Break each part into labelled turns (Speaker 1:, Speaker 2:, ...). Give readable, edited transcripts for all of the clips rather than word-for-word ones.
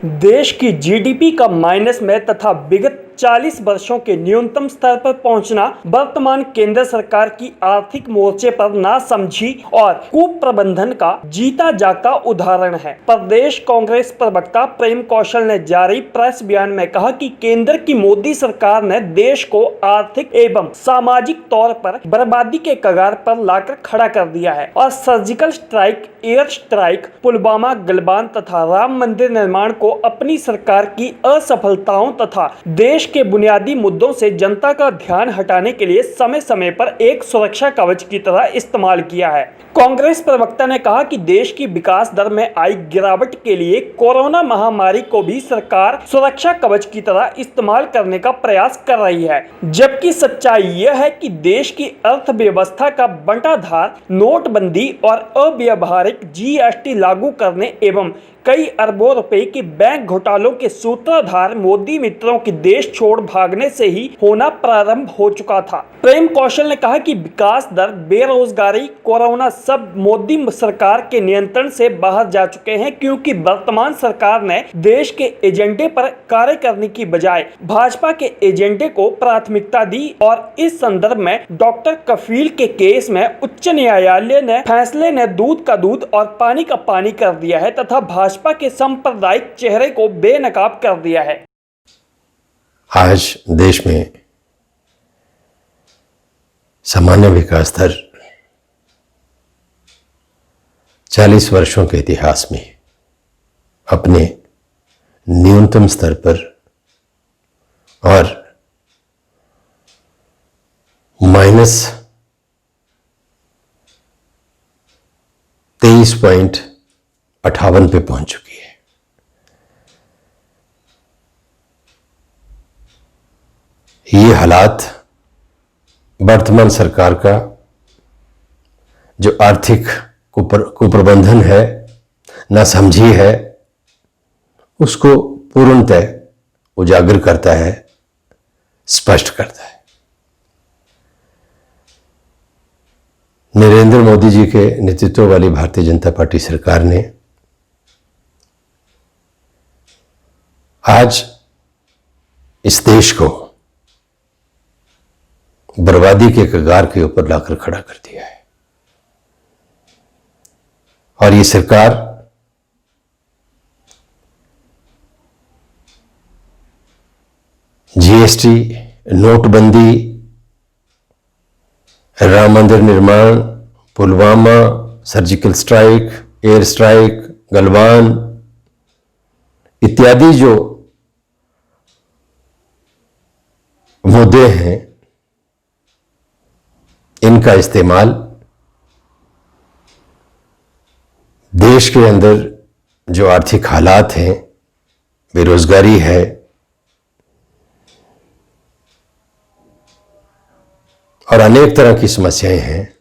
Speaker 1: देश की जीडीपी का माइनस में तथा विगत 40 वर्षों के न्यूनतम स्तर पर पहुंचना वर्तमान केंद्र सरकार की आर्थिक मोर्चे पर नासमझी और कुप्रबंधन का जीता जागता उदाहरण है। प्रदेश कांग्रेस प्रवक्ता प्रेम कौशल ने जारी प्रेस बयान में कहा कि केंद्र की मोदी सरकार ने देश को आर्थिक एवं सामाजिक तौर पर बर्बादी के कगार पर लाकर खड़ा कर दिया है और surgical strike, air strike, Pulwama, Galwan तथा राम मंदिर निर्माण को अपनी सरकार की असफलताओं तथा देश के बुनियादी मुद्दों से जनता का ध्यान हटाने के लिए समय समय पर एक सुरक्षा कवच की तरह इस्तेमाल किया है। कांग्रेस प्रवक्ता ने कहा कि देश की विकास दर में आई गिरावट के लिए कोरोना महामारी को भी सरकार सुरक्षा कवच की तरह इस्तेमाल करने का प्रयास कर रही है, जबकि सच्चाई यह है कि देश की अर्थव्यवस्था का बंटाधार नोटबंदी और अव्यावहारिक जीएसटी लागू करने एवं कई अरबों रुपए के बैंक घोटालों के सूत्रधार मोदी मित्रों के देश छोड़ भागने से ही होना प्रारंभ हो चुका था। प्रेम कौशल ने कहा कि विकास दर, बेरोजगारी, कोरोना सब मोदी सरकार के नियंत्रण से बाहर जा चुके हैं, क्योंकि वर्तमान सरकार ने देश के एजेंडे पर कार्य करने की बजाय भाजपा के एजेंडे को प्राथमिकता दी और इस संदर्भ में डॉक्टर कफील के केस में उच्च न्यायालय ने फैसले ने दूध का दूध और पानी का पानी कर दिया है तथा भाजपा के सांप्रदायिक चेहरे को बेनकाब कर दिया है।
Speaker 2: आज देश में सामान्य विकास दर 40 वर्षों के इतिहास में अपने न्यूनतम स्तर पर और -23.58 पे पहुंच चुकी है। ये हालात वर्तमान सरकार का जो आर्थिक कुप्रबंधन है, नासमझी है, उसको पूर्णतः उजागर करता है, स्पष्ट करता है। नरेंद्र मोदी जी के नेतृत्व वाली भारतीय जनता पार्टी सरकार ने आज इस देश को बर्बादी के कगार के ऊपर लाकर खड़ा कर दिया है और ये सरकार जीएसटी, नोटबंदी, राम मंदिर निर्माण, Pulwama, surgical strike, air strike, Galwan इत्यादि जो मुद्दे हैं, इनका इस्तेमाल देश के अंदर जो आर्थिक हालात हैं, बेरोजगारी है और अनेक तरह की समस्याएं हैं,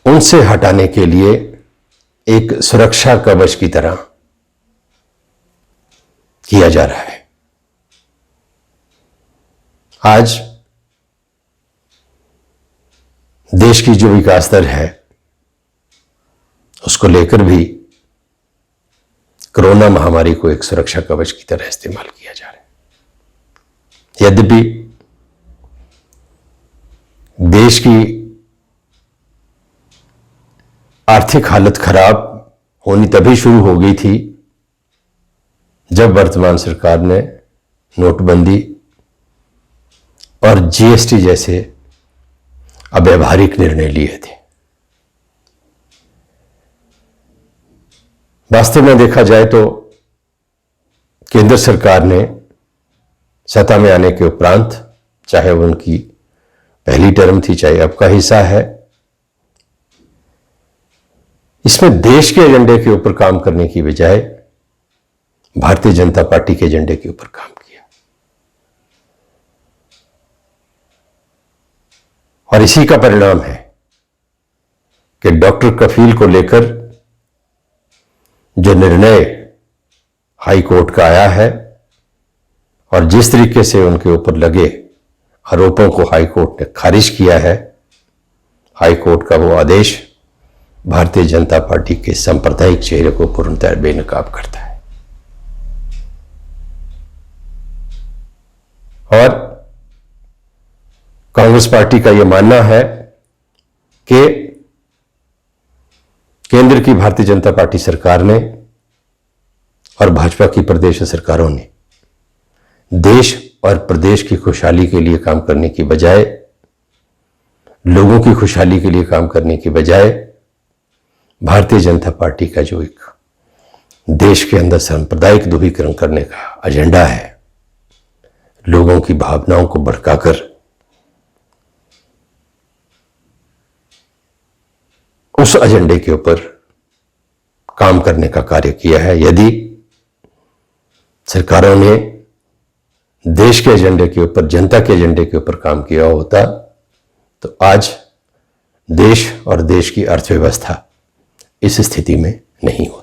Speaker 2: उनसे हटाने के लिए एक सुरक्षा कवच की तरह किया जा रहा है। आज देश की जो विकास दर है, उसको लेकर भी कोरोना महामारी को एक सुरक्षा कवच की तरह इस्तेमाल किया जा रहा है। यद्यपि देश की आर्थिक हालत खराब होनी तभी शुरू हो गई थी जब वर्तमान सरकार ने नोटबंदी और जीएसटी जैसे अव्यावहारिक निर्णय लिए थे। वास्तव में देखा जाए तो केंद्र सरकार ने सत्ता में आने के उपरांत, चाहे वो उनकी पहली टर्म थी, चाहे अब का हिस्सा है, इसमें देश के एजेंडे के ऊपर काम करने की बजाय भारतीय जनता पार्टी के एजेंडे के ऊपर काम किया और इसी का परिणाम है कि डॉक्टर कफील को लेकर जो निर्णय हाई कोर्ट का आया है और जिस तरीके से उनके ऊपर लगे आरोपों को हाई कोर्ट ने खारिज किया है, हाई कोर्ट का वो आदेश भारतीय जनता पार्टी के सांप्रदायिक चेहरे को पूर्णतः बेनकाब करता है। और कांग्रेस पार्टी का यह मानना है कि केंद्र की भारतीय जनता पार्टी सरकार ने और भाजपा की प्रदेश सरकारों ने देश और प्रदेश की खुशहाली के लिए काम करने की बजाय, लोगों की खुशहाली के लिए काम करने की बजाय, भारतीय जनता पार्टी का जो एक देश के अंदर सांप्रदायिक ध्रुवीकरण करने का एजेंडा है, लोगों की भावनाओं को भड़काकर उस एजेंडे के ऊपर काम करने का कार्य किया है। यदि सरकारों ने देश के एजेंडे के ऊपर, जनता के एजेंडे के ऊपर काम किया होता तो आज देश और देश की अर्थव्यवस्था इस स्थिति में नहीं होती।